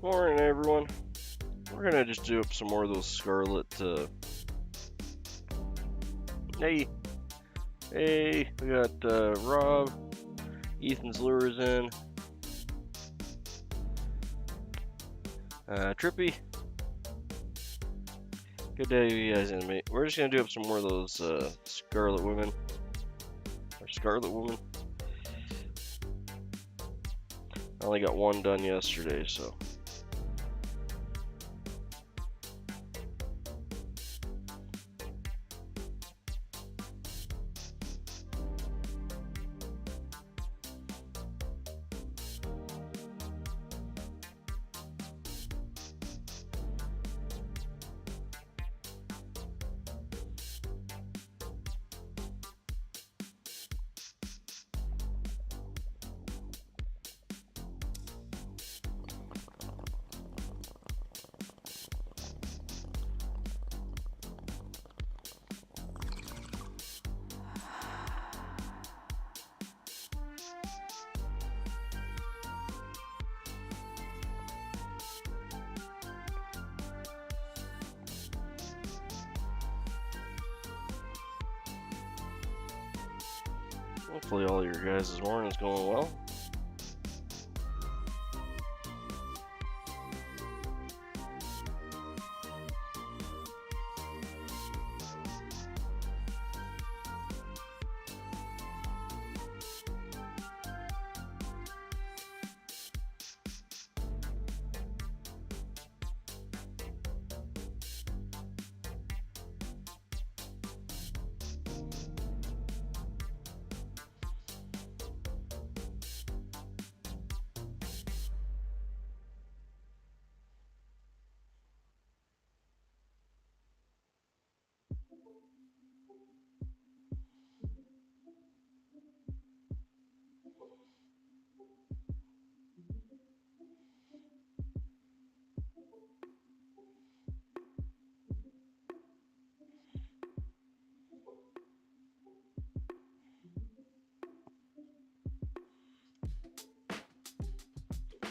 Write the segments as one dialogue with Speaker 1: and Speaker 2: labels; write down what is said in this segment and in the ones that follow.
Speaker 1: Morning, everyone. We're gonna just do up some more of those Scarlet. Hey, we got Rob. Ethan's lures in. Trippy. Good day, you guys in, mate. We're just gonna do up some more of those Scarlet Women. Or Scarlet Woman. I only got one done yesterday, so. Hopefully all your guys' morning's going well.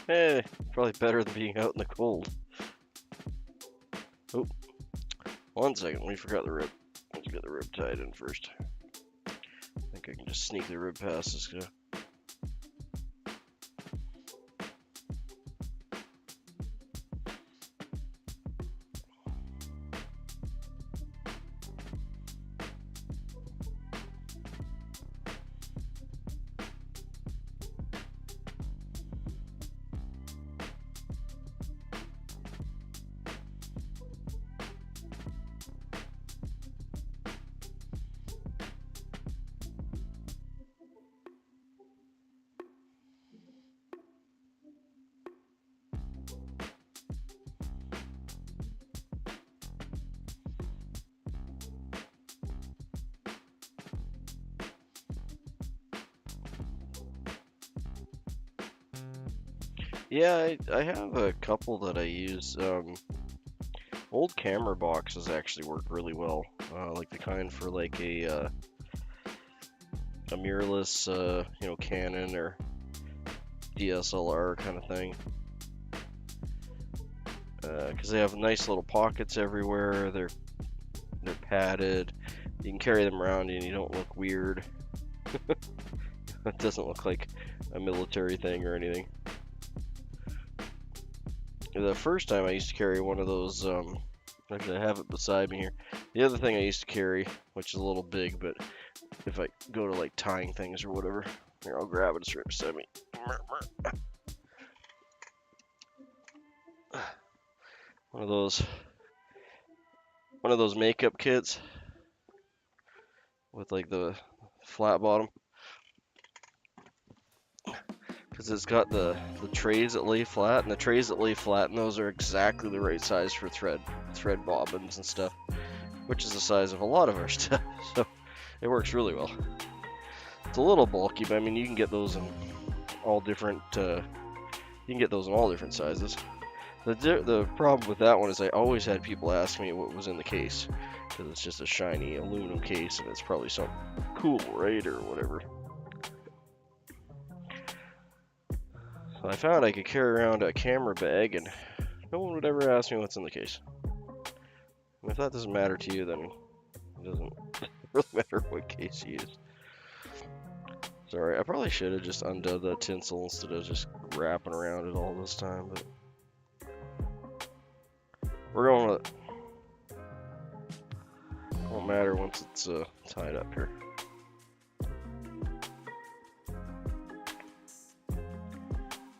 Speaker 1: Hey, probably better than being out in the cold. Oh, 1 second, we forgot the rib. Let's get the rib tied in first. I think I can just sneak the rib past this guy. Yeah, I have a couple that I use. Old camera boxes actually work really well, like the kind for like a mirrorless, Canon or DSLR kind of thing. Because they have nice little pockets everywhere. They're padded. You can carry them around and you don't look weird. It doesn't look like a military thing or anything. The first time I used to carry one of those, actually I have it beside me here. The other thing I used to carry, which is a little big, but if I go to like tying things or whatever, here, I'll grab it, it's right beside me. One of those makeup kits with like the flat bottom. Because it's got the trays that lay flat, and the trays that lay flat, and those are exactly the right size for thread bobbins and stuff, which is the size of a lot of our stuff, so it works really well. It's a little bulky, but I mean you can get those in all different sizes. The problem with that one is I always had people ask me what was in the case, because it's just a shiny aluminum case, and it's probably something cool, right, or whatever. So I found I could carry around a camera bag and no one would ever ask me what's in the case. And if that doesn't matter to you, then it doesn't really matter what case you use. Sorry, I probably should have just undone the tinsel instead of just wrapping around it all this time, but we're going with it. Won't matter once it's tied up here.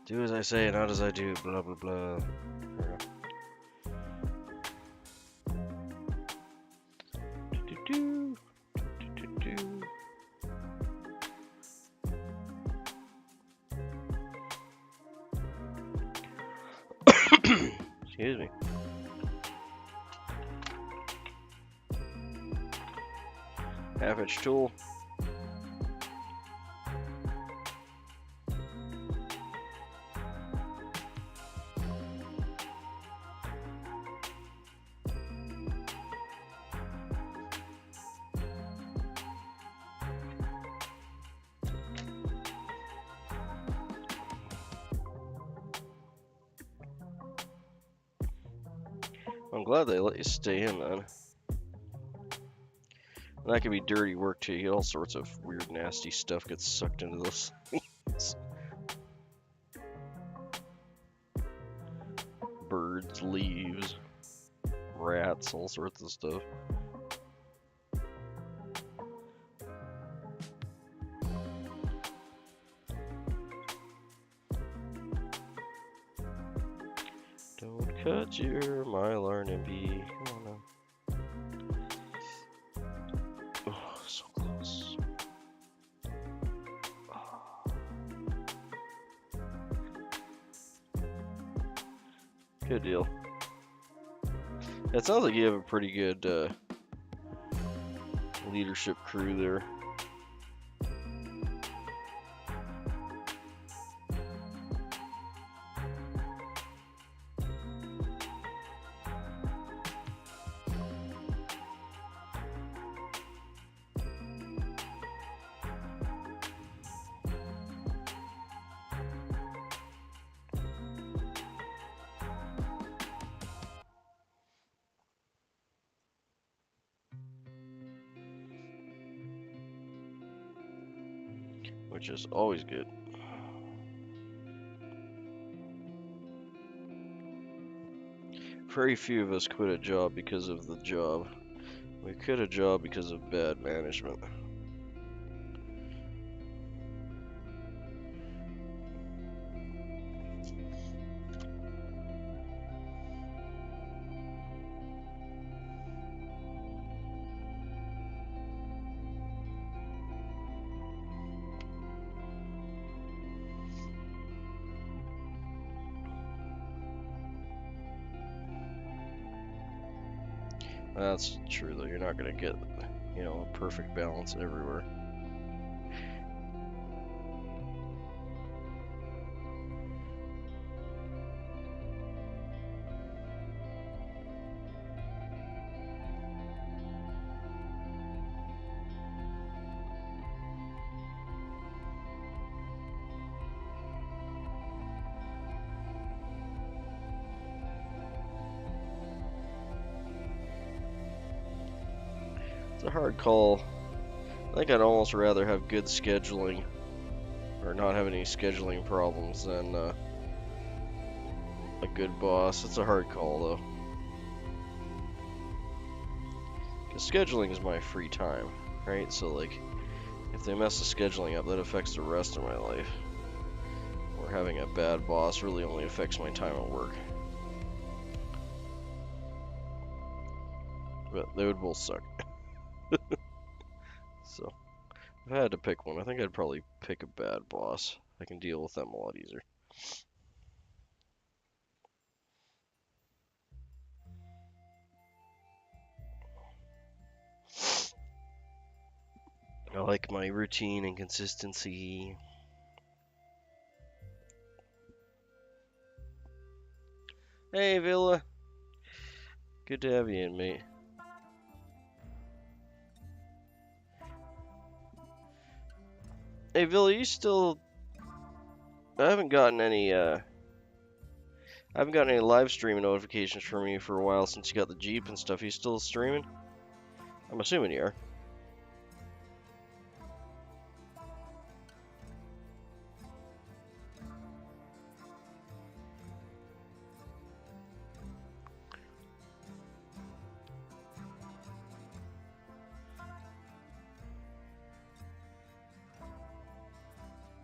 Speaker 1: Do as I say, not as I do, blah blah blah. Excuse me. Half-inch tool. I'm glad they let you stay in then. And that can be dirty work too. You get all sorts of weird, nasty stuff gets sucked into those things. Birds, leaves, rats, all sorts of stuff. Don't cut your mylar, Nimby. Come on now. Oh, so close. Oh. Good deal. It sounds like you have a pretty good leadership crew there. Which is always good. Very few of us quit a job because of the job. We quit a job because of bad management. That's true though, you're not gonna get, you know, a perfect balance everywhere. It's a hard call. I think I'd almost rather have good scheduling or not have any scheduling problems than a good boss. It's a hard call though. Because scheduling is my free time, right? So like, if they mess the scheduling up, that affects the rest of my life. Or having a bad boss really only affects my time at work. But they would both suck. So, if I had to pick one, I think I'd probably pick a bad boss. I can deal with them a lot easier. I like my routine and consistency. Hey, Villa. Good to have you in, mate. Hey, Villa, you still I haven't gotten any live streaming notifications from you for a while since you got the Jeep and stuff. You still streaming? I'm assuming you are.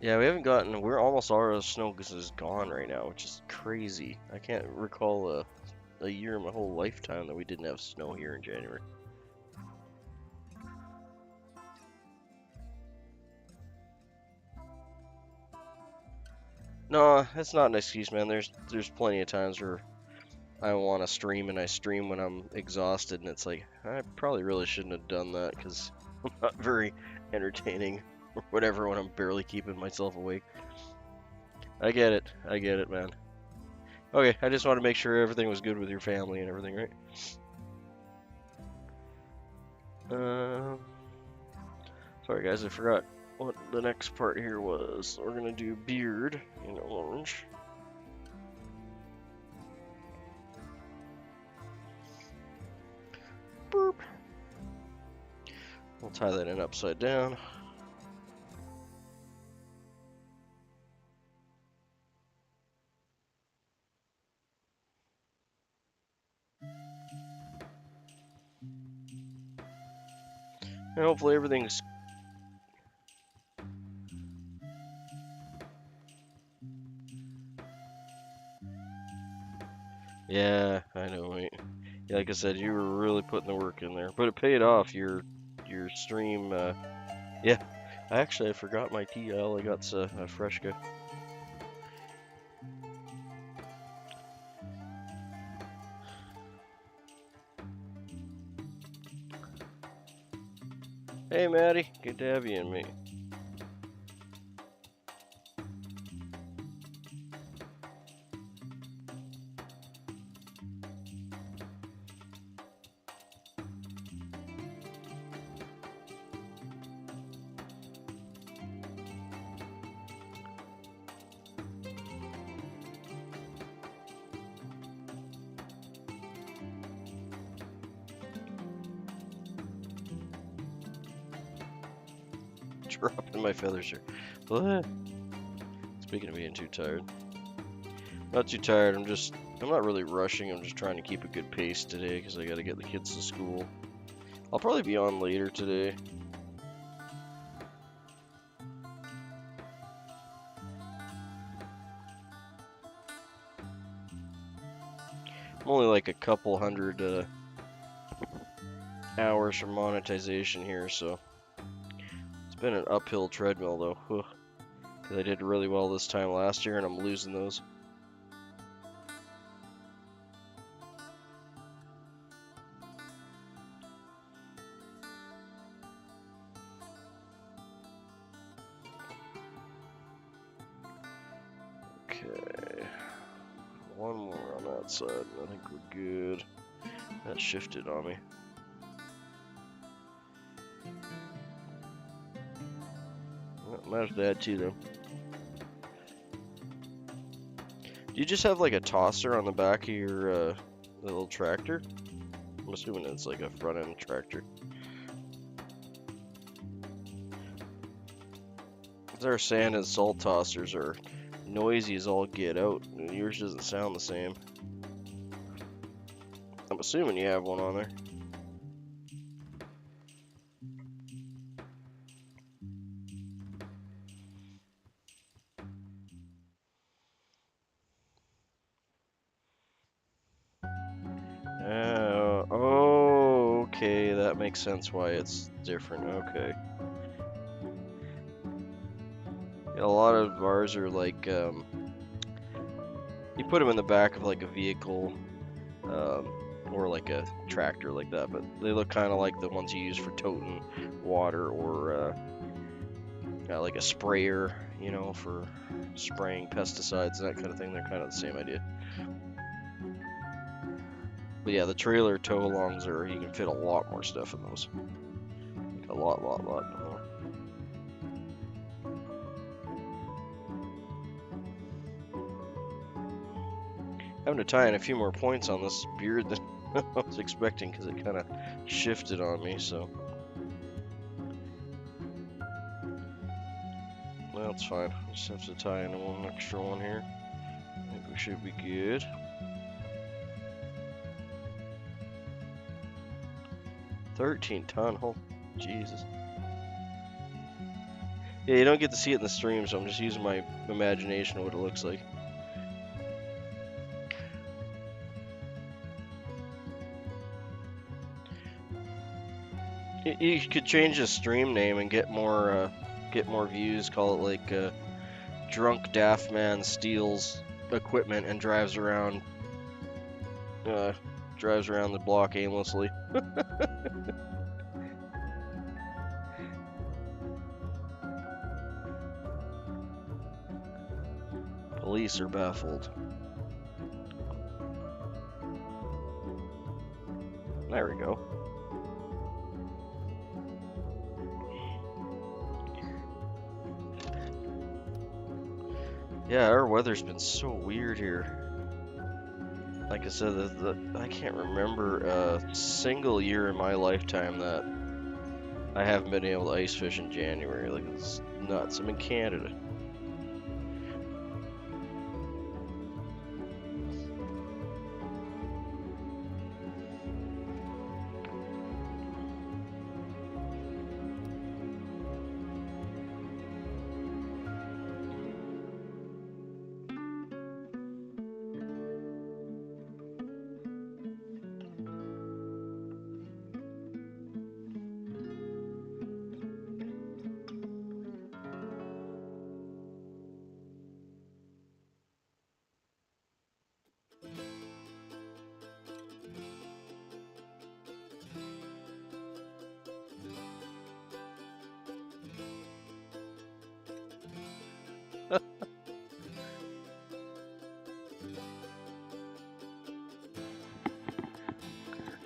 Speaker 1: Yeah, we haven't gotten. We're almost all our snow is gone right now, which is crazy. I can't recall a year in my whole lifetime that we didn't have snow here in January. No, that's not an excuse, man. There's plenty of times where I want to stream and I stream when I'm exhausted, and it's like I probably really shouldn't have done that because I'm not very entertaining or whatever when I'm barely keeping myself awake. I get it, man. Okay, I just want to make sure everything was good with your family and everything, right? Sorry guys, I forgot what the next part here was. We're gonna do beard in orange. Boop. We'll tie that in upside down. And hopefully everything's... Yeah, I know, mate. Yeah, like I said, you were really putting the work in there. But it paid off, your stream, yeah. I forgot my TL, I got a fresh guy. Hey, Maddie, good to have you in, mate. Dropping my feathers here. What? Speaking of being too tired. Not too tired, I'm not really rushing, I'm just trying to keep a good pace today because I gotta get the kids to school. I'll probably be on later today. I'm only like a couple hundred hours from monetization here, so it's been an uphill treadmill though. Because I did really well this time last year and I'm losing those. Okay, one more on that side, and I think we're good. That shifted on me. Well, might have to add two though. Do you just have like a tosser on the back of your little tractor? I'm assuming it's like a front end tractor. Our sand and salt tossers are noisy as all get out. Yours doesn't sound the same. I'm assuming you have one on there. Oh, okay, that makes sense why it's different. Okay. Yeah, a lot of ours are like, you put them in the back of like a vehicle, or like a tractor like that, but they look kind of like the ones you use for toting water or like a sprayer, you know, for spraying pesticides and that kind of thing. They're kind of the same idea. But yeah, the trailer tow-alongs you can fit a lot more stuff in those. Like a lot more. Having to tie in a few more points on this beard than I was expecting because it kind of shifted on me, so. Well, it's fine. Just have to tie in one extra one here. I think we should be good. $13-ton, oh, Jesus. Yeah, you don't get to see it in the stream, so I'm just using my imagination of what it looks like. You could change the stream name and get more views. Call it like Drunk Daft Man steals equipment and drives around the block aimlessly. Police are baffled. There we go. Yeah, our weather's been so weird here. Like I said, I can't remember a single year in my lifetime that I haven't been able to ice fish in January. Like, it's nuts. I'm in Canada.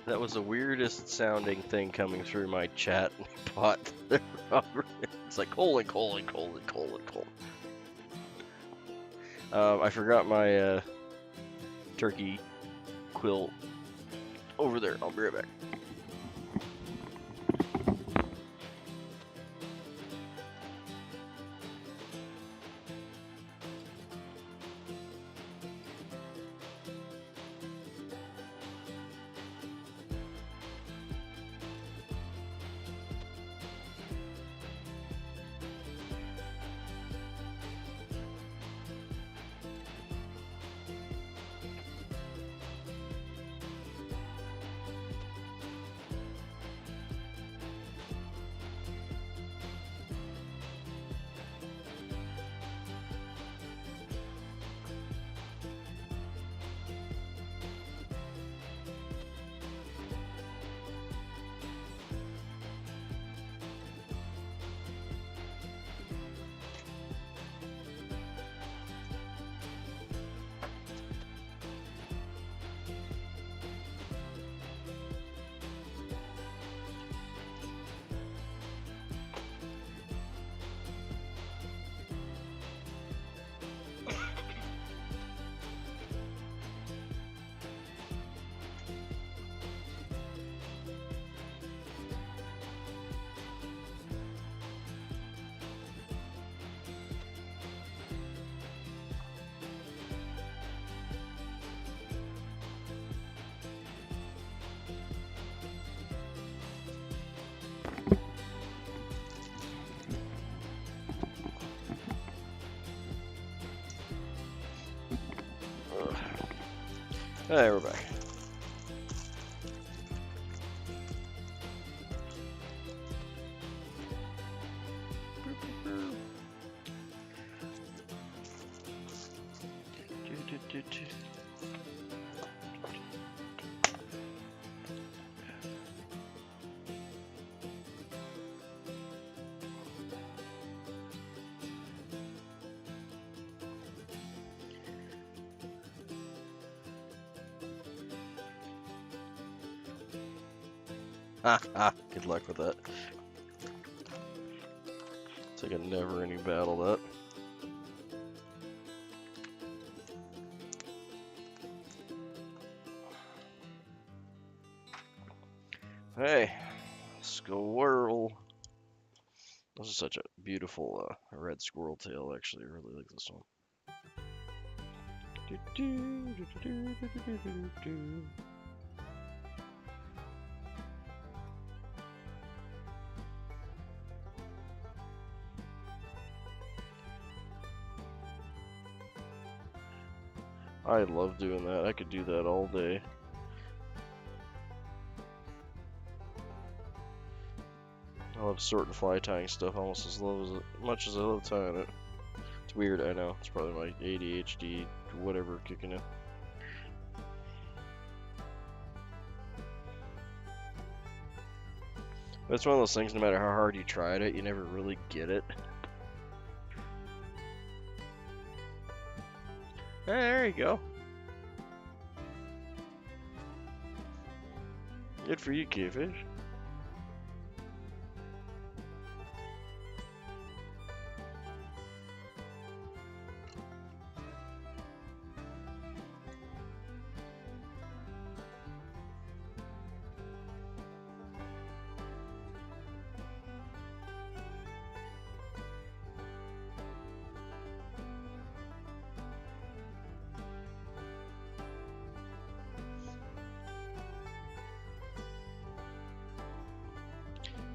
Speaker 1: That was the weirdest sounding thing coming through my chat bot. It's like colon. I forgot my turkey quill over there. I'll be right back. Alright, we're back. Good luck with that. It's like a never-ending battle, that. Hey, squirrel. This is such a beautiful red squirrel tail, actually. I really like this one. I love doing that. I could do that all day. I love sorting fly tying stuff almost as much as I love tying it. It's weird, I know. It's probably my ADHD, whatever, kicking in. But it's one of those things, no matter how hard you tried it, you never really get it. Hey, there you go. Good for you, Kayfish.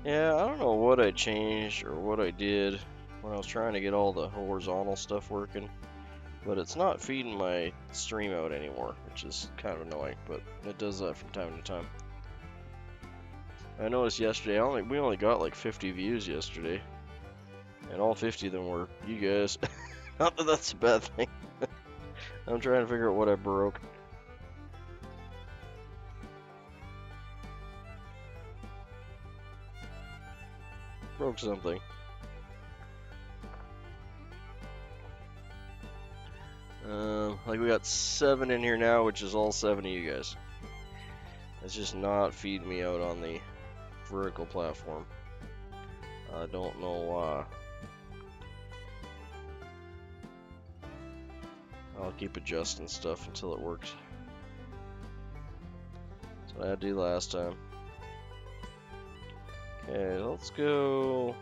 Speaker 1: Yeah, I don't know what I changed or what I did when I was trying to get all the horizontal stuff working, but it's not feeding my stream out anymore, which is kind of annoying, but it does that from time to time. I noticed yesterday, we only got like 50 views yesterday, and all 50 of them were you guys. Not that that's a bad thing. I'm trying to figure out what I broke. Broke something. Like we got 7 in here now, which is all 7 of you guys. It's just not feeding me out on the vertical platform. I don't know why. I'll keep adjusting stuff until it works. That's what I had to do last time. Okay, let's go.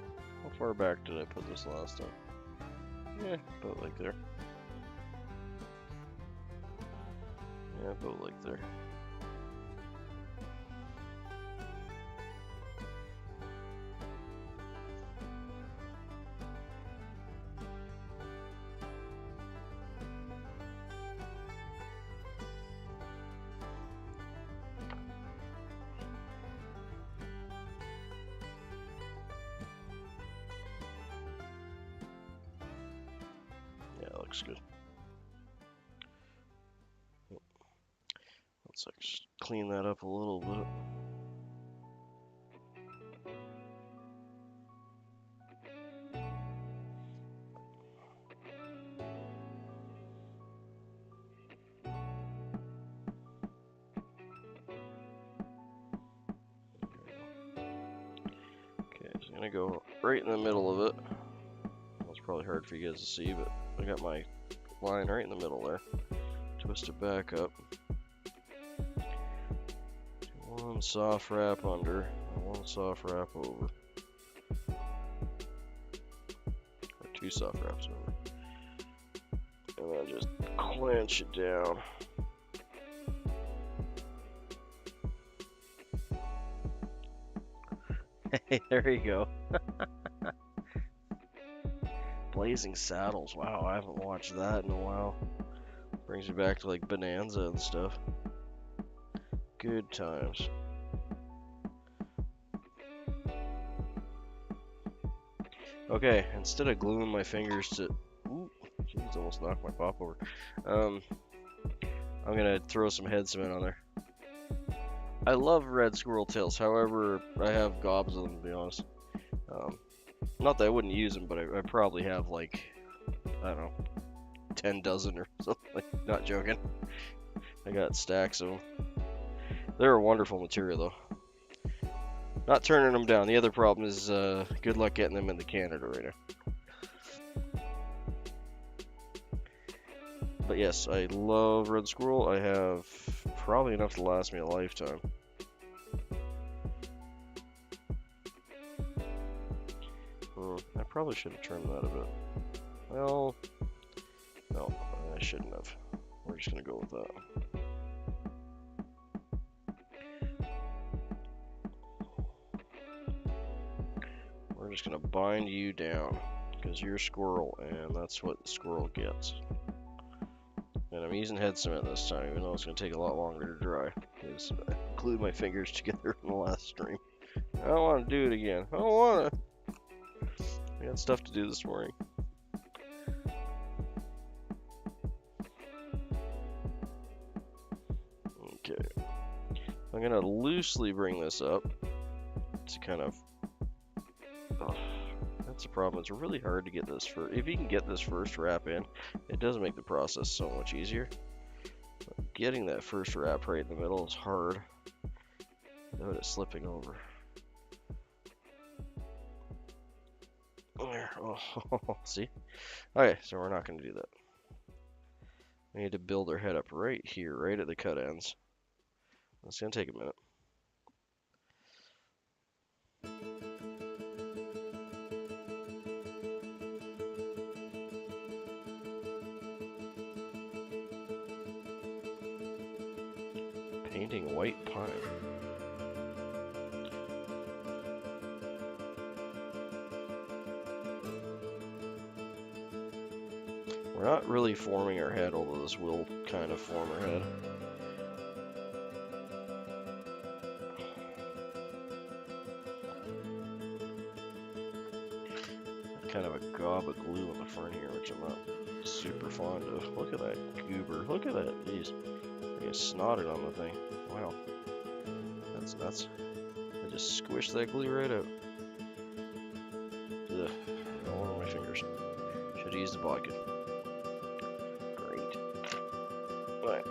Speaker 1: How far back did I put this last time? Yeah, about like there. Yeah, about like there. Yeah, that looks good. Let's just clean that up a little bit. Okay, so I'm gonna go right in the middle of it. It's probably hard for you guys to see, but I got my line right in the middle there. Twist it back up. One soft wrap under, and one soft wrap over. Or 2 soft wraps over. And then just clench it down. Hey, there you go. Blazing Saddles. Wow, I haven't watched that in a while. Brings me back to like Bonanza and stuff. Good times. Okay, instead of gluing my fingers to... Ooh, jeez, almost knocked my pop over. I'm gonna throw some head cement on there. I love red squirrel tails, however, I have gobs of them, to be honest. Not that I wouldn't use them, but I probably have like, I don't know, 10 dozen or something. Not joking. I got stacks of them. They're a wonderful material, though. Not turning them down. The other problem is good luck getting them into Canada right now. But yes, I love red squirrel. I have probably enough to last me a lifetime. probably should have trimmed that a bit. Well, no, I shouldn't have. We're just gonna go with that. We're just gonna bind you down because you're a squirrel, and that's what the squirrel gets. And I'm using head cement this time, even though it's gonna take a lot longer to dry because I glued my fingers together in the last stream. I don't want to do it again. I don't want to. I got stuff to do this morning. Okay. I'm gonna loosely bring this up to kind of. Oh, that's the problem. It's really hard to get this first. If you can get this first wrap in, it does make the process so much easier. But getting that first wrap right in the middle is hard without it slipping over. There. Oh, see? Okay, so we're not going to do that. We need to build our head up right here, right at the cut ends. It's going to take a minute. Painting white pine. We're not really forming our head, although this will kind of form our head. Kind of a gob of glue in the front here, which I'm not super fond of. Look at that goober. Look at that. Jeez. I get snotted on the thing. Wow. That's nuts. I just squished that glue right out. Ugh. All over my fingers. Should have used the vodka. Great. Right.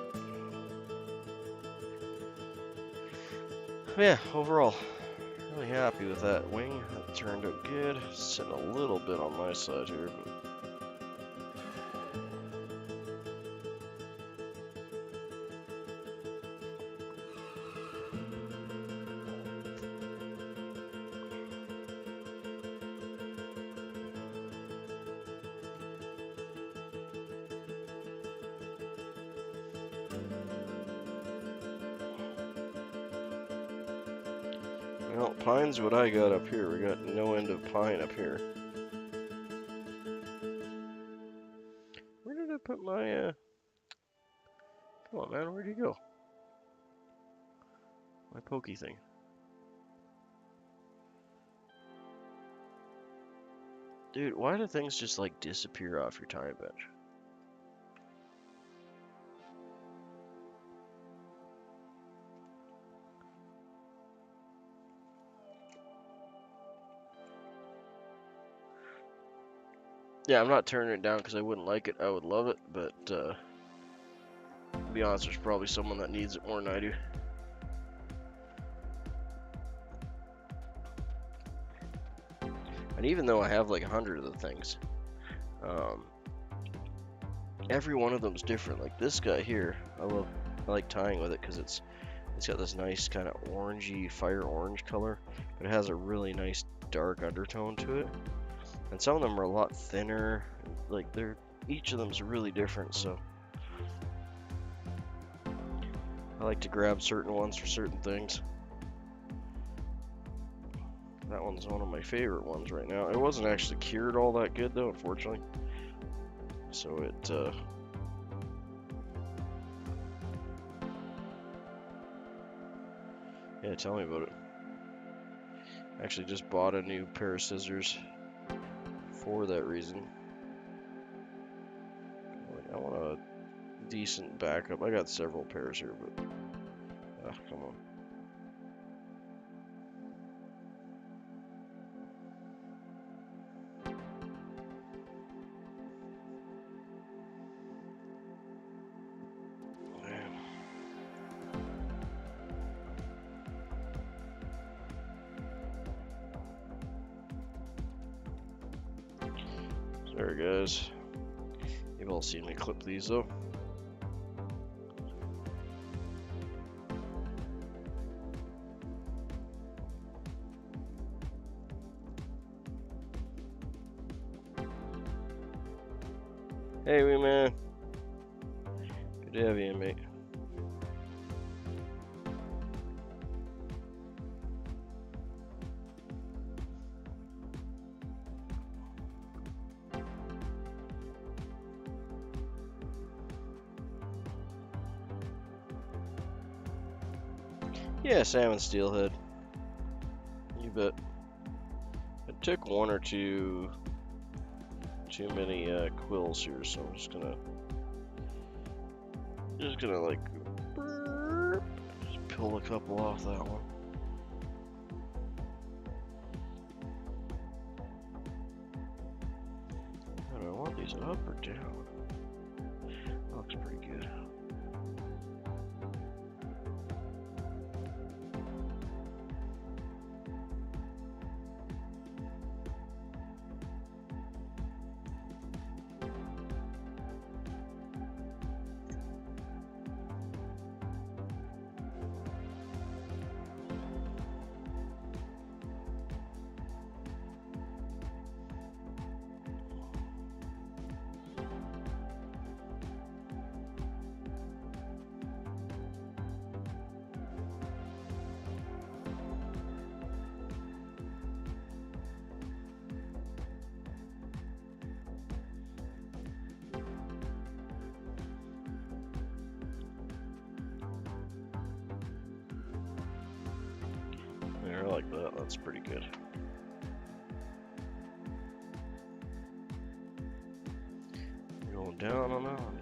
Speaker 1: Yeah, overall, really happy with that wing. That turned out good. Sitting a little bit on my side here, but well, pine's what I got up here. We got no end of pine up here. Where did I put my, come on, man, where'd you go? My pokey thing. Dude, why do things just, like, disappear off your time bench? Yeah, I'm not turning it down because I wouldn't like it. I would love it, but to be honest, there's probably someone that needs it more than I do. And even though I have like 100 of the things, every one of them's different. Like this guy here, I like tying with it because it's got this nice kind of orangey, fire orange color, but it has a really nice dark undertone to it. And some of them are a lot thinner, like each of them's really different, so I like to grab certain ones for certain things. That one's one of my favorite ones right now. It wasn't actually cured all that good though, unfortunately. So it yeah, tell me about it. I actually just bought a new pair of scissors for that reason. I want a decent backup. I got several pairs here, but come on. Sorry guys, you've all seen me clip these though. Hey, wee man. Good to have you in, mate. Yeah, salmon steelhead. You bet. I took one or two too many quills here, so I'm just gonna like just pull a couple off that one. I don't know, I want these up or down. That looks pretty good. Yeah, I like that. That's pretty good. Going down on that one, yeah.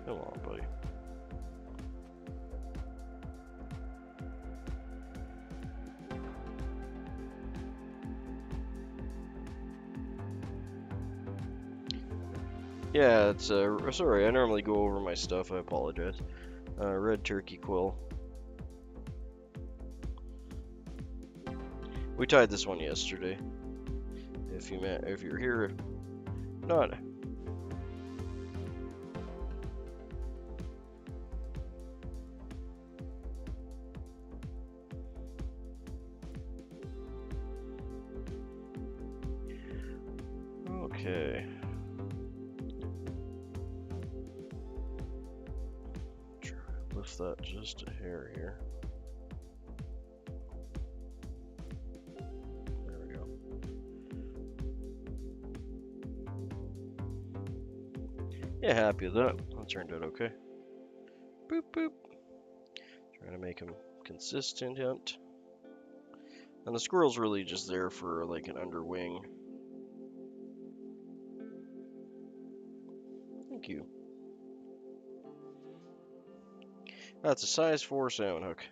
Speaker 1: Come on, buddy. Yeah, it's sorry, I normally go over my stuff, I apologize. Red turkey quill. We tied this one yesterday. If you're here, not. Okay. Lift that just a hair here. There we go. Yeah, happy with that. That turned out okay. Boop boop. Trying to make him consistent. And the squirrel's really just there for like an underwing. Thank you. That's a size 4 salmon hook.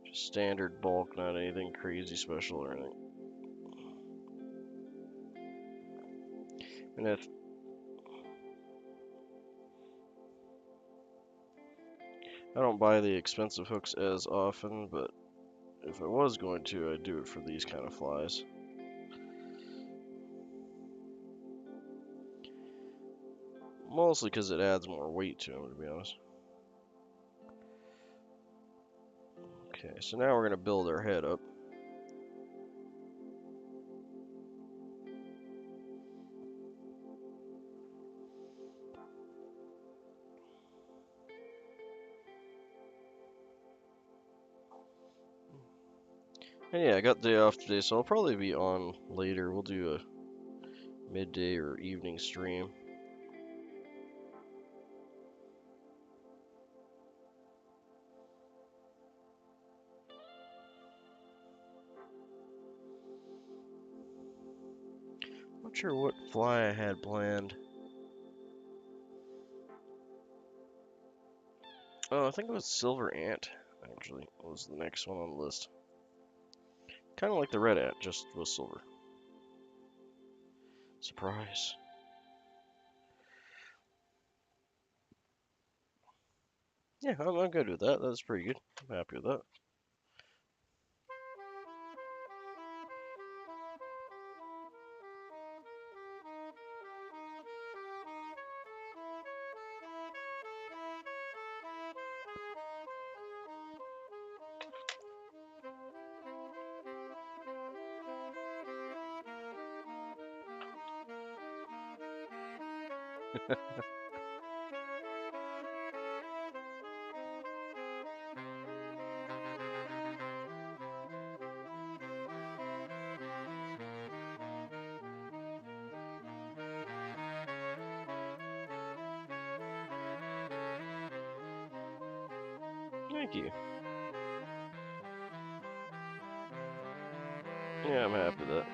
Speaker 1: Just standard bulk, not anything crazy special or anything. And if I don't buy the expensive hooks as often, but if I was going to, I'd do it for these kind of flies. Mostly because it adds more weight to them, to be honest. Okay, so now we're going to build our head up. And yeah, I got the day off today, so I'll probably be on later. We'll do a midday or evening stream. Not sure what fly I had planned. Oh, I think it was silver ant, actually, was the next one on the list. Kind of like the red ant, just with silver. Surprise. Yeah, I'm good with that. That's pretty good. I'm happy with that. Thank you. Yeah, I'm happy with that.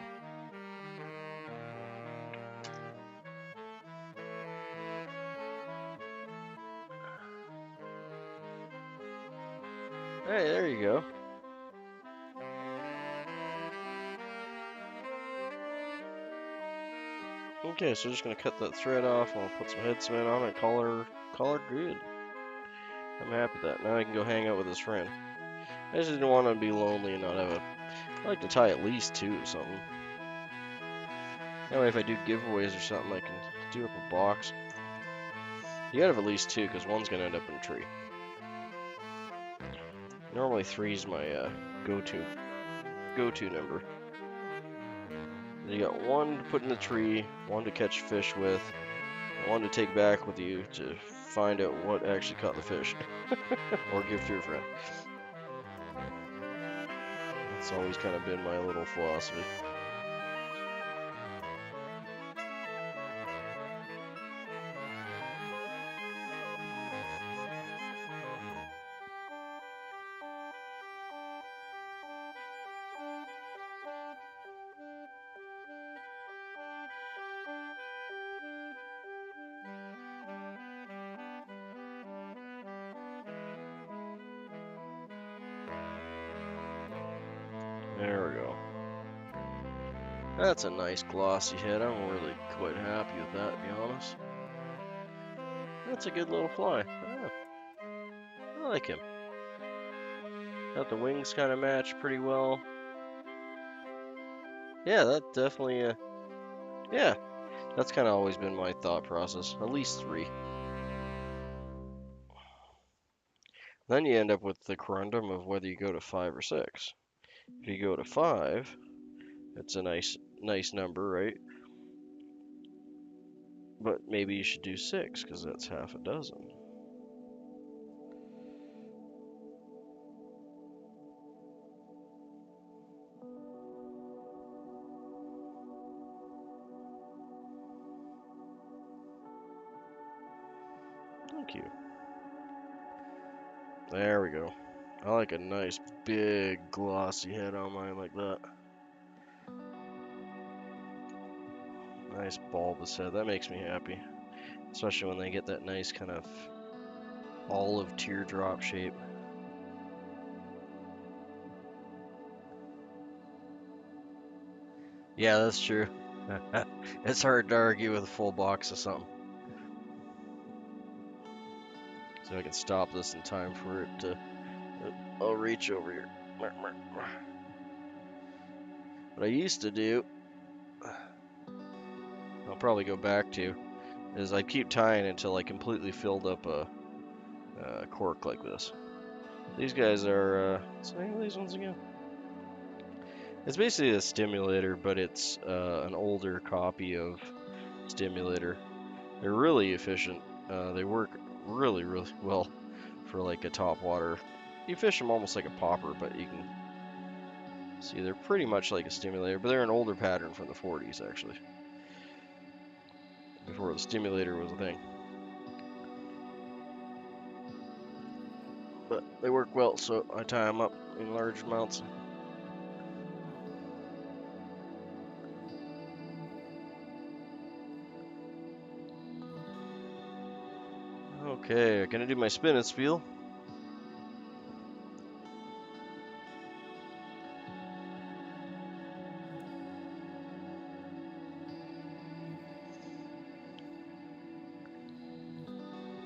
Speaker 1: Hey, there you go. Okay, so just gonna cut that thread off. I'll put some head cement on it. Call her good. I'm happy with that. Now I can go hang out with his friend. I just didn't want to be lonely and not have a. I like to tie at least two or something. That way, if I do giveaways or something, I can do up a box. You gotta have at least two, because one's gonna end up in a tree. Normally three's my go-to number. Then you got one to put in the tree, one to catch fish with, and one to take back with you to find out what actually caught the fish, or give to your friend. That's always kind of been my little philosophy. There we go. That's a nice glossy head. I'm really quite happy with that, to be honest. That's a good little fly. Oh, I like him. Got the wings kind of matched pretty well. Yeah, that definitely, yeah, that's kind of always been my thought process. At least three. Then you end up with the conundrum of whether you go to 5 or 6. If you go to 5, it's a nice number, right? But maybe you should do 6, because that's half a dozen. Thank you. There we go. I like a nice big glossy head on mine like that. Nice bulbous head. That makes me happy. Especially when they get that nice kind of olive teardrop shape. Yeah, that's true. It's hard to argue with a full box of something. So I can stop this in time for it to. I'll reach over here. What I used to do, I'll probably go back to, is I keep tying until I completely filled up a cork like this. These guys are, what's the name of these ones again? It's basically a stimulator, but it's an older copy of stimulator. They're really efficient. They work really well for like a top water. You fish them almost like a popper, but you can see they're pretty much like a stimulator, but they're an older pattern from the 40s actually, before the stimulator was a thing. But they work well, so I tie them up in large amounts. Okay, gonna do my spin and spiel.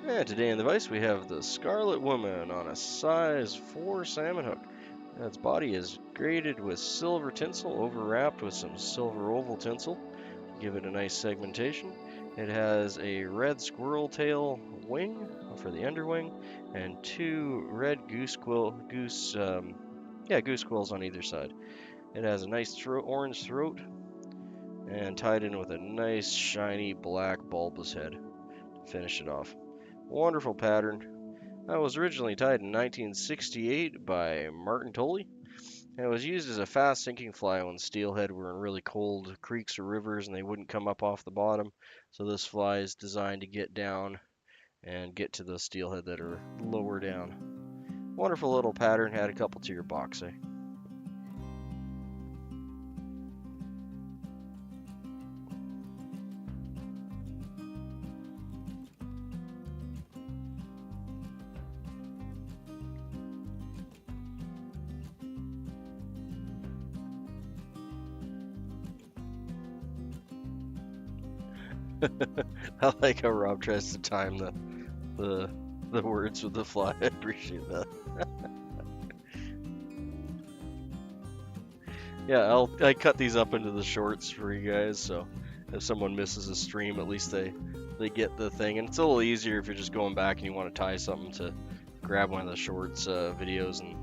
Speaker 1: And today in the vise we have the Scarlet Woman on a size 4 salmon hook. Its body is graded with silver tinsel overwrapped with some silver oval tinsel to give it a nice segmentation. It has a red squirrel tail wing for the underwing and 2 red goose quills on either side. It has a nice orange throat and tied in with a nice shiny black bulbous head to finish it off. Wonderful pattern. That was originally tied in 1968 by Martin Tolley. And it was used as a fast sinking fly when steelhead were in really cold creeks or rivers and they wouldn't come up off the bottom. So this fly is designed to get down and get to the steelhead that are lower down. Wonderful little pattern. Add a couple to your box, eh? I like how Rob tries to time the words with the fly. I appreciate that. Yeah, I cut these up into the shorts for you guys, so if someone misses a stream, at least they get the thing. And it's a little easier if you're just going back and you want to tie something to grab one of the shorts videos. And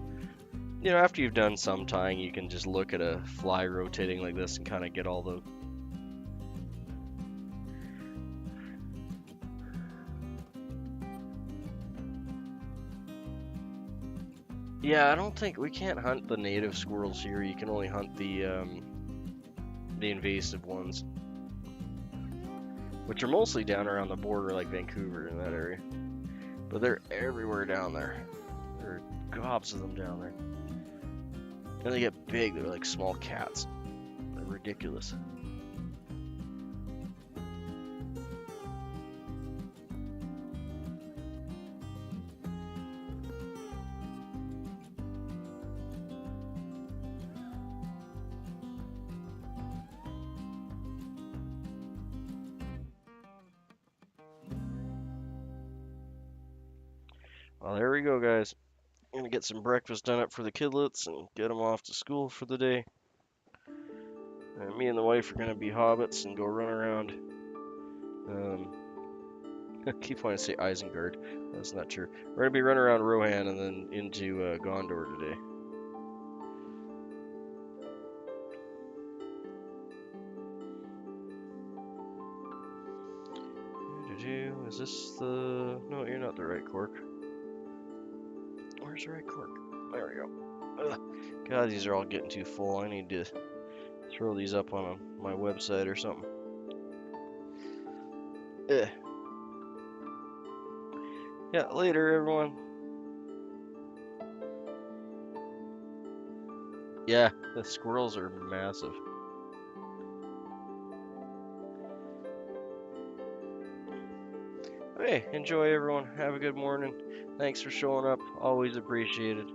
Speaker 1: you know, after you've done some tying, you can just look at a fly rotating like this and kind of get all the. Yeah, I don't think we can't hunt the native squirrels here. You can only hunt the invasive ones, which are mostly down around the border, like Vancouver in that area. But they're everywhere down there. There are gobs of them down there, and they get big. They're like small cats. They're ridiculous. Well, there we go, guys. I'm gonna get some breakfast done up for the kidlets and get them off to school for the day. And me and the wife are gonna be hobbits and go run around. I keep wanting to say Isengard. That's not true. We're gonna be running around Rohan and then into Gondor today. Is this the... No, you're not the right cork. Where's the right cork? There we go. Ugh. God, these are all getting too full. I need to throw these up on my website or something. Ugh. Yeah, later, everyone. Yeah, the squirrels are massive. Hey, enjoy, everyone. Have a good morning. Thanks for showing up. Always appreciated.